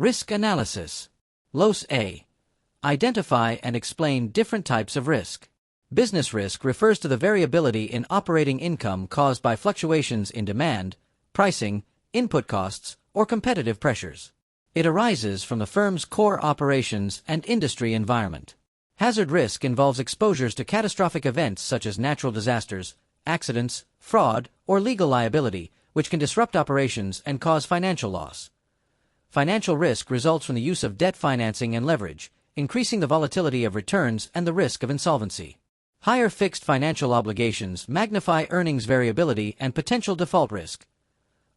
Risk analysis. Los A. Identify and explain different types of risk. Business risk refers to the variability in operating income caused by fluctuations in demand, pricing, input costs, or competitive pressures. It arises from the firm's core operations and industry environment. Hazard risk involves exposures to catastrophic events such as natural disasters, accidents, fraud, or legal liability, which can disrupt operations and cause financial loss. Financial risk results from the use of debt financing and leverage, increasing the volatility of returns and the risk of insolvency. Higher fixed financial obligations magnify earnings variability and potential default risk.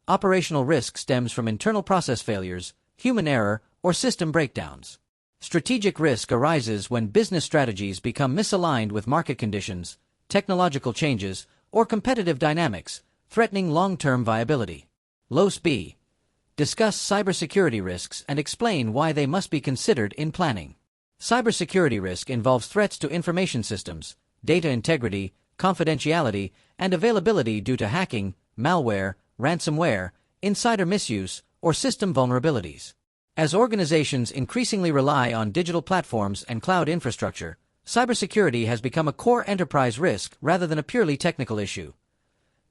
Operational risk stems from internal process failures, human error, or system breakdowns. Strategic risk arises when business strategies become misaligned with market conditions, technological changes, or competitive dynamics, threatening long-term viability. Los B. Discuss cybersecurity risks and explain why they must be considered in planning. Cybersecurity risk involves threats to information systems, data integrity, confidentiality, and availability due to hacking, malware, ransomware, insider misuse, or system vulnerabilities. As organizations increasingly rely on digital platforms and cloud infrastructure, cybersecurity has become a core enterprise risk rather than a purely technical issue.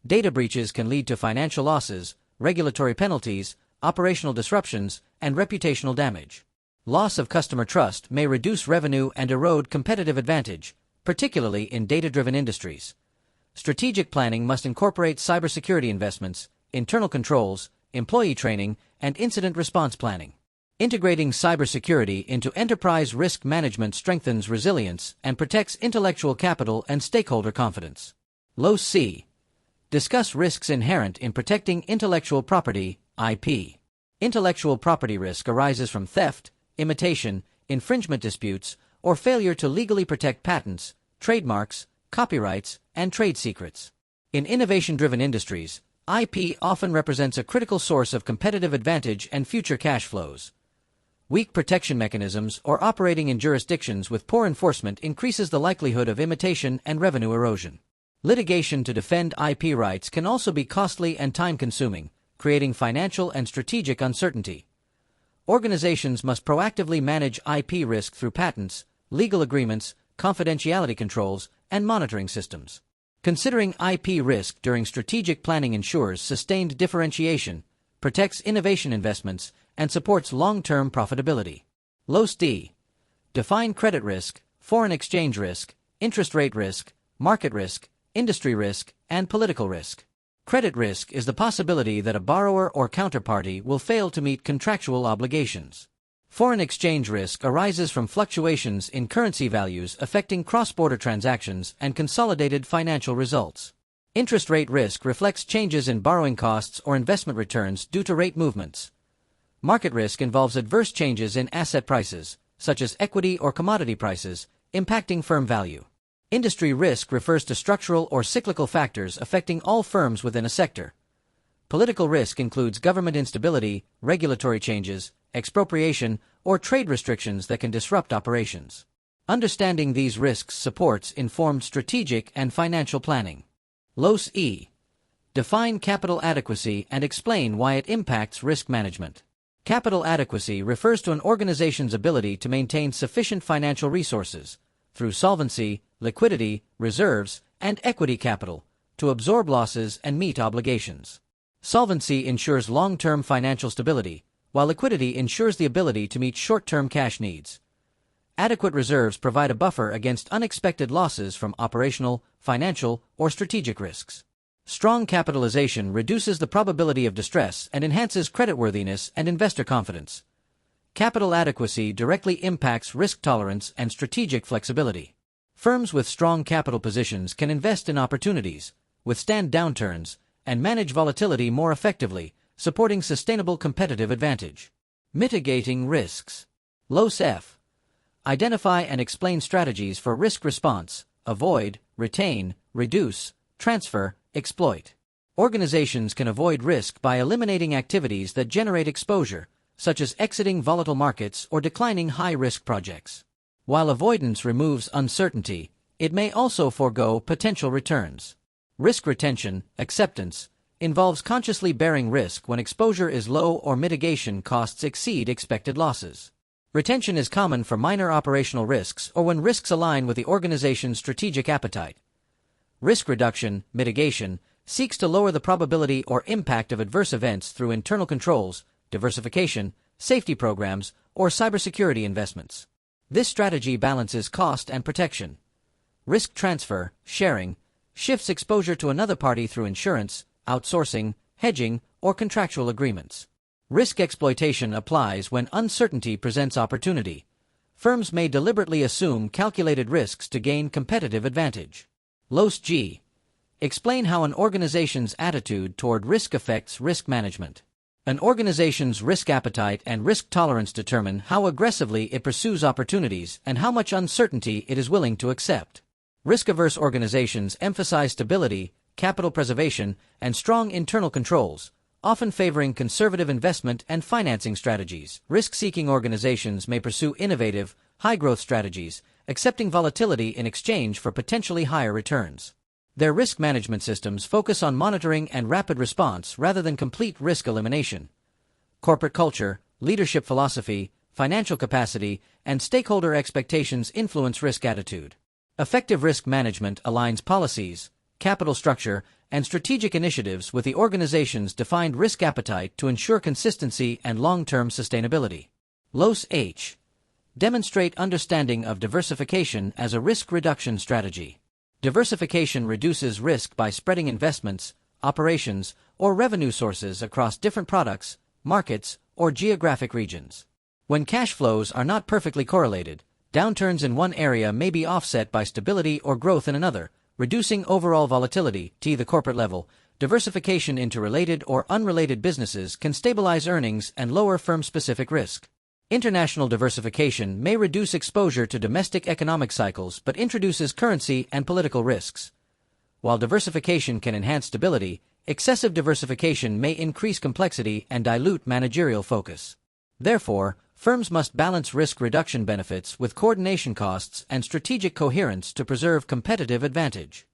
Data breaches can lead to financial losses, regulatory penalties, operational disruptions, and reputational damage. Loss of customer trust may reduce revenue and erode competitive advantage, particularly in data-driven industries. Strategic planning must incorporate cybersecurity investments, internal controls, employee training, and incident response planning. Integrating cybersecurity into enterprise risk management strengthens resilience and protects intellectual capital and stakeholder confidence. Los C. Discuss risks inherent in protecting intellectual property, IP. Intellectual property risk arises from theft, imitation, infringement disputes, or failure to legally protect patents, trademarks, copyrights, and trade secrets. In innovation-driven industries, IP often represents a critical source of competitive advantage and future cash flows. Weak protection mechanisms or operating in jurisdictions with poor enforcement increases the likelihood of imitation and revenue erosion. Litigation to defend IP rights can also be costly and time-consuming, creating financial and strategic uncertainty. Organizations must proactively manage IP risk through patents, legal agreements, confidentiality controls, and monitoring systems. Considering IP risk during strategic planning ensures sustained differentiation, protects innovation investments, and supports long-term profitability. Los D. Define credit risk, foreign exchange risk, interest rate risk, market risk, industry risk, and political risk. Credit risk is the possibility that a borrower or counterparty will fail to meet contractual obligations. Foreign exchange risk arises from fluctuations in currency values affecting cross-border transactions and consolidated financial results. Interest rate risk reflects changes in borrowing costs or investment returns due to rate movements. Market risk involves adverse changes in asset prices, such as equity or commodity prices, impacting firm value. Industry risk refers to structural or cyclical factors affecting all firms within a sector. Political risk includes government instability, regulatory changes, expropriation, or trade restrictions that can disrupt operations. Understanding these risks supports informed strategic and financial planning. Los E. Define capital adequacy and explain why it impacts risk management. Capital adequacy refers to an organization's ability to maintain sufficient financial resources, through solvency, liquidity, reserves, and equity capital, to absorb losses and meet obligations. Solvency ensures long-term financial stability, while liquidity ensures the ability to meet short-term cash needs. Adequate reserves provide a buffer against unexpected losses from operational, financial, or strategic risks. Strong capitalization reduces the probability of distress and enhances creditworthiness and investor confidence. Capital adequacy directly impacts risk tolerance and strategic flexibility. Firms with strong capital positions can invest in opportunities, withstand downturns, and manage volatility more effectively, supporting sustainable competitive advantage. Mitigating risks. Los F. Identify and explain strategies for risk response, avoid, retain, reduce, transfer, exploit. Organizations can avoid risk by eliminating activities that generate exposure, such as exiting volatile markets or declining high-risk projects. While avoidance removes uncertainty, it may also forego potential returns. Risk retention, acceptance, involves consciously bearing risk when exposure is low or mitigation costs exceed expected losses. Retention is common for minor operational risks or when risks align with the organization's strategic appetite. Risk reduction, mitigation, seeks to lower the probability or impact of adverse events through internal controls, diversification, safety programs, or cybersecurity investments. This strategy balances cost and protection. Risk transfer, sharing, shifts exposure to another party through insurance, outsourcing, hedging, or contractual agreements. Risk exploitation applies when uncertainty presents opportunity. Firms may deliberately assume calculated risks to gain competitive advantage. Csca. Explain how an organization's attitude toward risk affects risk management. An organization's risk appetite and risk tolerance determine how aggressively it pursues opportunities and how much uncertainty it is willing to accept. Risk-averse organizations emphasize stability, capital preservation, and strong internal controls, often favoring conservative investment and financing strategies. Risk-seeking organizations may pursue innovative, high-growth strategies, accepting volatility in exchange for potentially higher returns. Their risk management systems focus on monitoring and rapid response rather than complete risk elimination. Corporate culture, leadership philosophy, financial capacity, and stakeholder expectations influence risk attitude. Effective risk management aligns policies, capital structure, and strategic initiatives with the organization's defined risk appetite to ensure consistency and long-term sustainability. Csca. Demonstrate understanding of diversification as a risk reduction strategy. Diversification reduces risk by spreading investments, operations, or revenue sources across different products, markets, or geographic regions. When cash flows are not perfectly correlated, downturns in one area may be offset by stability or growth in another, reducing overall volatility. At the corporate level, diversification into related or unrelated businesses can stabilize earnings and lower firm-specific risk. International diversification may reduce exposure to domestic economic cycles but introduces currency and political risks. While diversification can enhance stability, excessive diversification may increase complexity and dilute managerial focus. Therefore, firms must balance risk reduction benefits with coordination costs and strategic coherence to preserve competitive advantage.